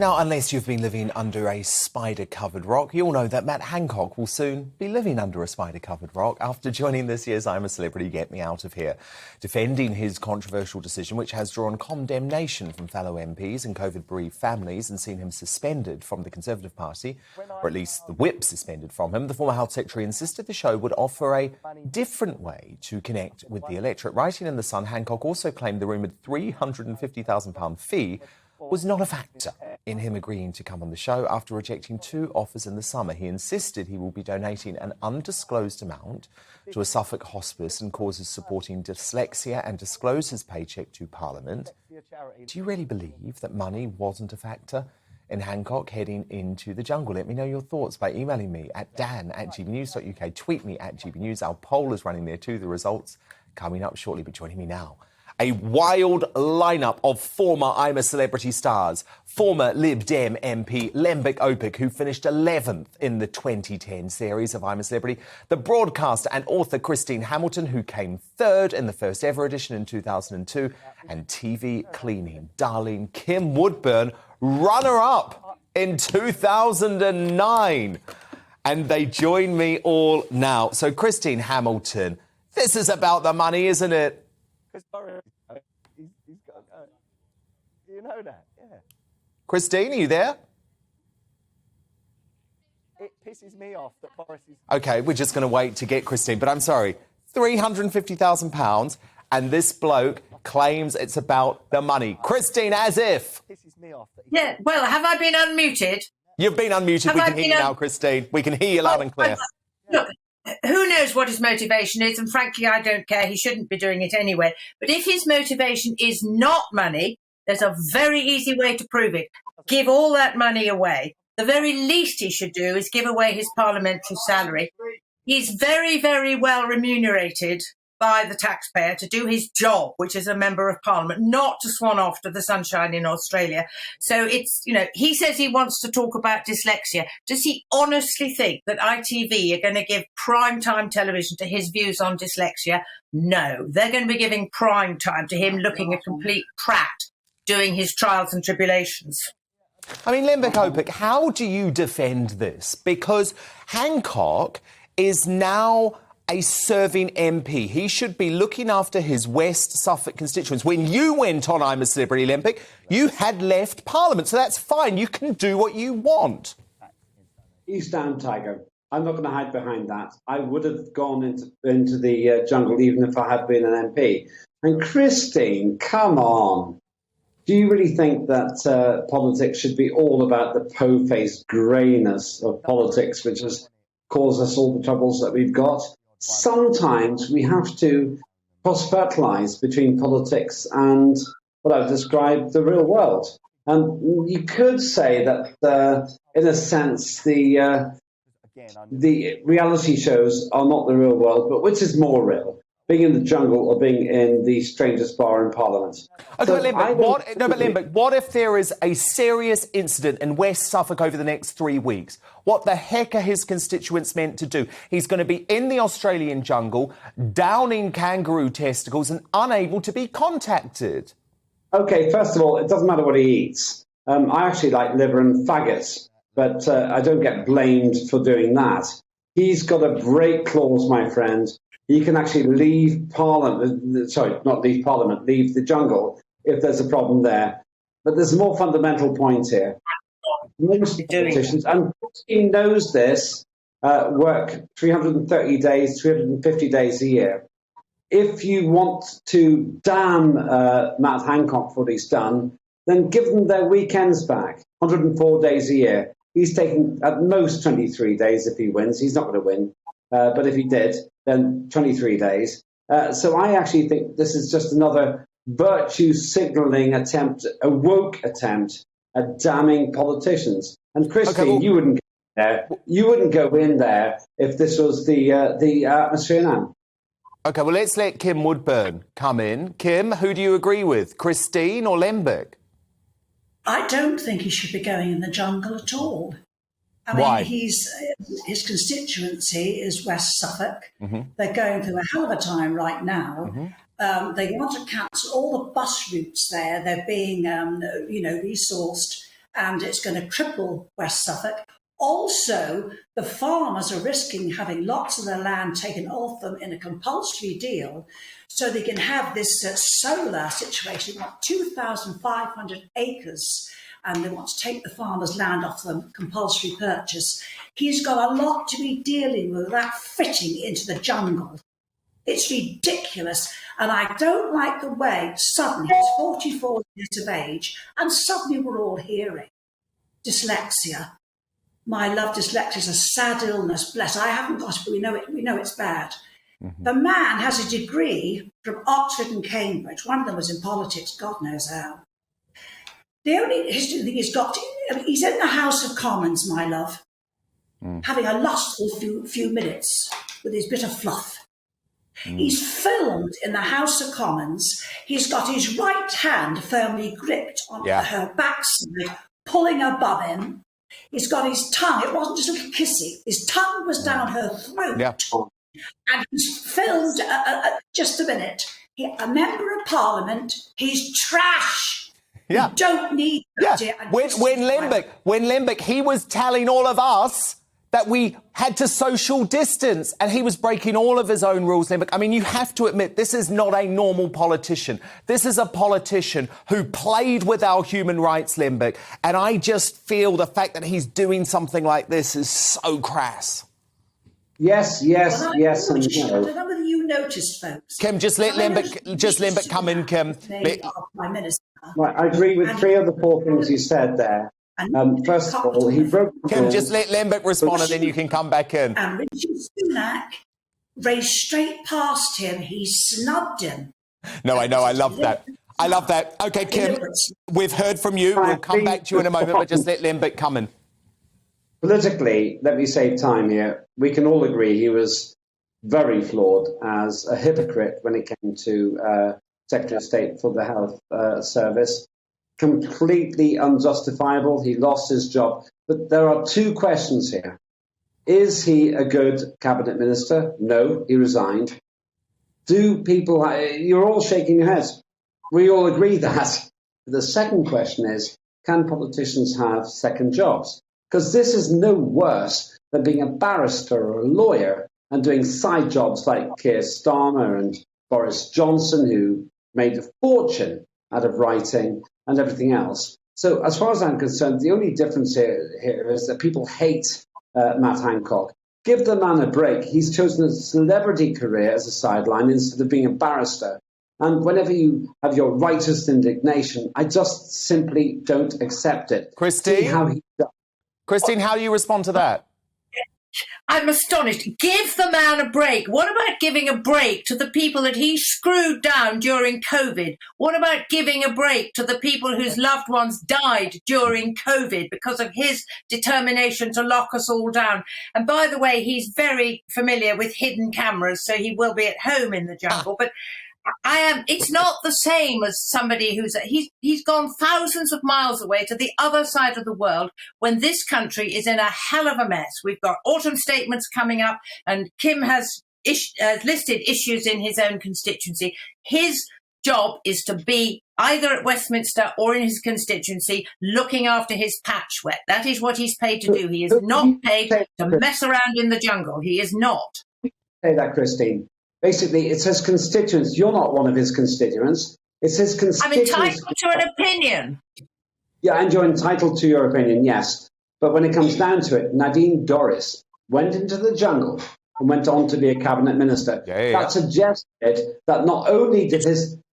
Now, unless you've been living under a spider-covered rock, you'll know that Matt Hancock will soon be living under a spider-covered rock after joining this year's I'm a Celebrity, Get Me Out of Here, defending his controversial decision, which has drawn condemnation from fellow MPs and COVID-bereaved families and seen him suspended from the Conservative Party, or at least the whip suspended from him. The former Health Secretary insisted the show would offer a different way to connect with the electorate. Writing in The Sun, Hancock also claimed the rumoured £350,000 fee was not a factor in him agreeing to come on the show after rejecting two offers in the summer. He insisted he will be donating an undisclosed amount to a Suffolk hospice and causes supporting dyslexia and disclose his paycheck to Parliament. Do you really believe that money wasn't a factor in Hancock heading into the jungle? Let me know your thoughts by emailing me at dan@gbnews.uk. Tweet me at GBNews. Our poll is running there too. The results coming up shortly, but joining me now, a wild lineup of former I'm a Celebrity stars. Former Lib Dem MP Lembik Opik, who finished 11th in the 2010 series of I'm a Celebrity. The broadcaster and author Christine Hamilton, who came third in the first ever edition in 2002. And TV cleaning darling Kim Woodburn, runner-up in 2009. And they join me all now. So Christine Hamilton, this is about the money, isn't it? He's got to go. Do you know that? Yeah. Christine, are you there? It pisses me off that Boris is... OK, we're just going to wait to get Christine. But I'm sorry, £350,000, and this bloke claims it's about the money. Christine, as if. Pisses me off that Yeah, well, have I been unmuted? You've been unmuted. We can hear you now, Christine. We can hear you loud and clear. Look, who knows what his motivation is, and frankly, I don't care. He shouldn't be doing it anyway. But if his motivation is not money, there's a very easy way to prove it. Give all that money away. The very least he should do is give away his parliamentary salary. He's very, very well remunerated by the taxpayer to do his job, which is a member of parliament, not to swan off to the sunshine in Australia. So it's, he says he wants to talk about dyslexia. Does he honestly think that ITV are going to give prime time television to his views on dyslexia? No, they're going to be giving prime time to him looking a complete prat doing his trials and tribulations. I mean, Lembik Opik, how do you defend this? Because Hancock is now a serving MP. He should be looking after his West Suffolk constituents. When you went on I'm a Celebrity, Lembik, you had left Parliament, so that's fine. You can do what you want. East Down, Tiger. I'm not going to hide behind that. I would have gone into the jungle even if I had been an MP. And Christine, come on. Do you really think that politics should be all about the po-faced greyness of politics, which has caused us all the troubles that we've got? Sometimes we have to cross-fertilise between politics and what I've described the real world. And you could say that, in a sense, the reality shows are not the real world, but which is more real, being in the jungle or being in the strangest bar in Parliament? Okay, so Lembik, what if there is a serious incident in West Suffolk over the next 3 weeks? What the heck are his constituents meant to do? He's going to be in the Australian jungle, downing kangaroo testicles and unable to be contacted. OK, first of all, it doesn't matter what he eats. I actually like liver and faggots, but I don't get blamed for doing that. He's got a break clause, my friend. He can actually leave Parliament, sorry, not leave Parliament, leave the jungle if there's a problem there. But there's a more fundamental point here. Most politicians, and he knows this, work 330 days, 350 days a year. If you want to damn Matt Hancock for what he's done, then give them their weekends back, 104 days a year. He's taken at most 23 days if he wins. He's not going to win. But if he did, then 23 days. So I actually think this is just another virtue signalling attempt, a woke attempt at damning politicians. And Christine, you wouldn't go there. You wouldn't go in there if this was the atmosphere now. OK, well, let's let Kim Woodburn come in. Kim, who do you agree with, Christine or Lembik? I don't think he should be going in the jungle at all. I Why? mean, his constituency is West Suffolk. Mm-hmm. They're going through a hell of a time right now. Mm-hmm. They want to cancel all the bus routes there. They're being, resourced and it's going to cripple West Suffolk. Also, the farmers are risking having lots of their land taken off them in a compulsory deal so they can have this solar situation. They want 2,500 acres and they want to take the farmers' land off them, compulsory purchase. He's got a lot to be dealing with that fitting into the jungle. It's ridiculous. And I don't like the way suddenly he's 44 years of age and suddenly we're all hearing dyslexia. My love, dyslexia is a sad illness. Bless, I haven't got it, but we know it. We know it's bad. Mm-hmm. The man has a degree from Oxford and Cambridge. One of them was in politics, God knows how. The only history thing he's got, he's in the House of Commons, my love, having a lustful few minutes with his bit of fluff. He's filmed in the House of Commons. He's got his right hand firmly gripped on her backside, pulling above him. He's got his tongue. It wasn't just a little kissy. His tongue was down her throat. Yeah. And he's filmed, just a minute, a member of Parliament. He's trash. Yeah. You don't need that. Yeah. When Limbeck, he was telling all of us that we had to social distance and he was breaking all of his own rules, Limbeck. I mean, you have to admit, this is not a normal politician. This is a politician who played with our human rights, Limbeck. And I just feel the fact that he's doing something like this is so crass. Yes, and no. I don't know whether you noticed, folks. Kim, just let Limbeck come in, Kim. Prime Minister. Right, I agree with 3 of the 4 things you said there. First of all, he broke the Kim, rules. just let Limbeck respond and then you can come back in. And Richard Sunak raced straight past him. He snubbed him. No, I know. I love that. I love that. OK, Kim, we've heard from you. We'll come back to you in a moment, but just let Limbeck come in. Politically, let me save time here. We can all agree he was very flawed as a hypocrite when it came to Secretary of State for the Health Service. Completely unjustifiable. He lost his job. But there are 2 questions here. Is he a good cabinet minister? No, he resigned. Do people, you're all shaking your heads. We all agree that. The second question is, can politicians have second jobs? Because this is no worse than being a barrister or a lawyer and doing side jobs like Keir Starmer and Boris Johnson, who made a fortune out of writing and everything else. So as far as I'm concerned, the only difference here is that people hate Matt Hancock. Give the man a break. He's chosen a celebrity career as a sideline instead of being a barrister. And whenever you have your righteous indignation, I just simply don't accept it. Christine, how do you respond to that? I'm astonished. Give the man a break. What about giving a break to the people that he screwed down during COVID? What about giving a break to the people whose loved ones died during COVID because of his determination to lock us all down? And by the way, he's very familiar with hidden cameras, so he will be at home in the jungle. But it's not the same as somebody he's gone thousands of miles away to the other side of the world when this country is in a hell of a mess. We've got autumn statements coming up and Kim has listed issues in his own constituency. His job is to be either at Westminster or in his constituency looking after his patchwork. That is what he's paid to do. He is not paid to mess around in the jungle. He is not. Say that, Christine. Basically, it's his constituents. You're not one of his constituents. It's his constituents. I'm entitled to an opinion. Yeah, and you're entitled to your opinion, yes. But when it comes down to it, Nadine Dorries went into the jungle and went on to be a cabinet minister. That suggested that not only did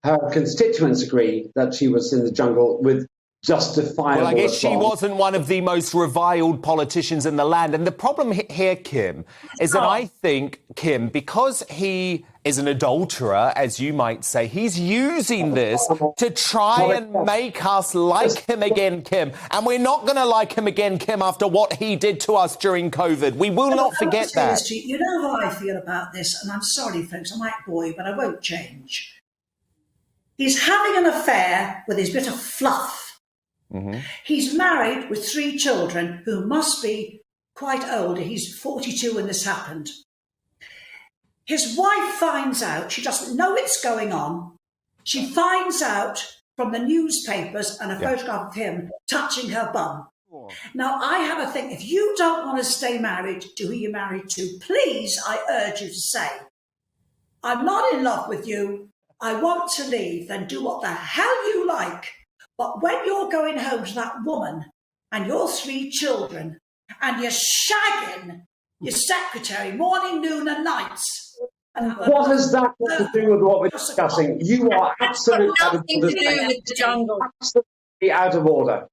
her constituents agree that she was in the jungle with justifiable Well, I guess response. she wasn't one of the most reviled politicians in the land. And the problem here, Kim, is that I think, Kim, because he is an adulterer, as you might say, he's using this to try and make us like him again, Kim. And we're not going to like him again, Kim, after what he did to us during COVID. We will not forget that. You know how I feel about this, and I'm sorry, folks, I might bore you, but I won't change. He's having an affair with his bit of fluff. Mm-hmm. He's married with 3 children who must be quite old. He's 42 when this happened. His wife finds out. She doesn't know it's going on. She finds out from the newspapers and a photograph of him touching her bum. Now, I have a thing. If you don't want to stay married to who you're married to, please, I urge you to say, I'm not in love with you. I want to leave. Then do what the hell you like. But when you're going home to that woman and your 3 children and you're shagging your secretary morning, noon and nights. What has that got to do with what we're discussing? You are absolutely out of Nothing order. to do with the jungle. Absolutely out of order.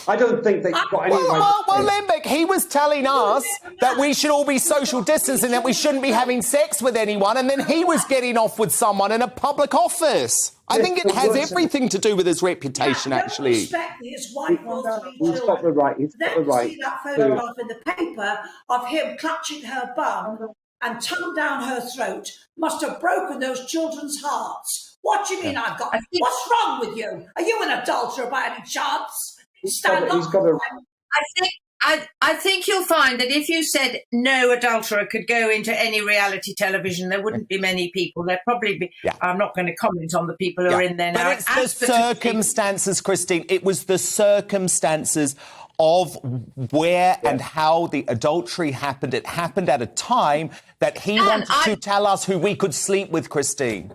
I don't think that you've got any right. Well, Limbeck, he was telling us that we should all be social distancing, that we shouldn't be having sex with anyone, and then he was getting off with someone in a public office. I think it has everything to do with his reputation, actually. Respect his wife or 3 He's children. got the right. He's got the right. See that photograph in the paper of him clutching her bum and tongue down her throat must have broken those children's hearts. What do you mean I've got? What's wrong with you? Are you an adulterer by any chance? Stand up. I think you'll find that if you said no adulterer could go into any reality television, there wouldn't be many people. There'd probably be. Yeah. I'm not going to comment on the people who are in there now. But it's the circumstances, Christine. It was the circumstances of where and how the adultery happened. It happened at a time that he wanted to tell us who we could sleep with, Christine.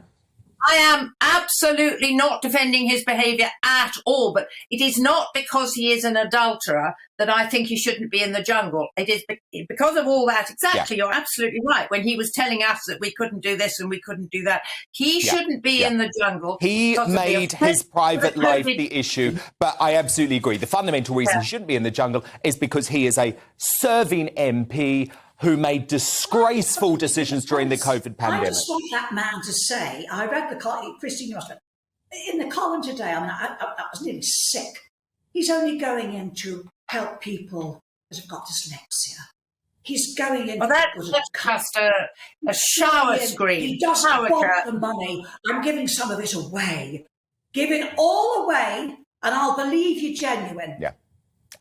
I am absolutely not defending his behaviour at all, but it is not because he is an adulterer that I think he shouldn't be in the jungle. It is because of all that. Exactly, You're absolutely right. When he was telling us that we couldn't do this and we couldn't do that, he shouldn't be in the jungle. He made his private life the issue, but I absolutely agree. The fundamental reason he shouldn't be in the jungle is because he is a serving MP who made disgraceful decisions during the COVID pandemic. I just want that man to say, I read the column, Christine, you must have, in the column today, I was nearly sick. He's only going in to help people that have got dyslexia. He's going in... Well, that's just a shower screen. He doesn't want the money. I'm giving some of it away. Give it all away, and I'll believe you're genuine. Yeah.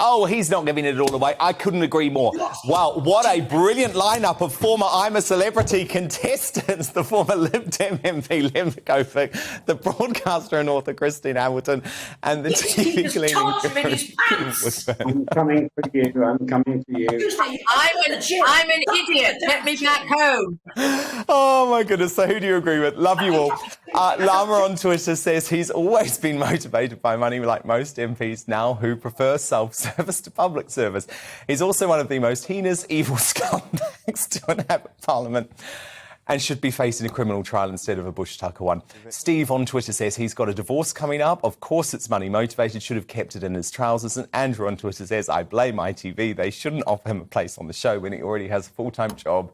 Oh, he's not giving it all away. I couldn't agree more. Wow, what a brilliant lineup of former I'm a Celebrity contestants. The former Lib Dem MP, Limbeck Ophir, the broadcaster and author, Christine Hamilton, and the TV cleaning. I'm coming for you. I'm coming for you. I'm an idiot. Let me back home. Oh, my goodness. So who do you agree with? Love you all. Lama on Twitter says he's always been motivated by money, like most MPs now who prefer self-service to public service. He's also one of the most heinous, evil scumbags to inhabit Parliament and should be facing a criminal trial instead of a Bush Tucker one. Steve on Twitter says he's got a divorce coming up. Of course it's money motivated, should have kept it in his trousers. And Andrew on Twitter says, I blame ITV. They shouldn't offer him a place on the show when he already has a full-time job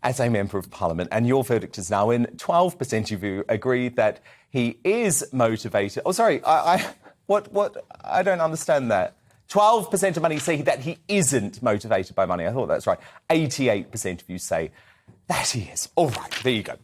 as a Member of Parliament. And your verdict is now in. 12% of you agree that he is motivated. Oh, sorry, what? I don't understand that. 12% of money say that he isn't motivated by money. I thought that's right. 88% of you say that he is. All right, there you go.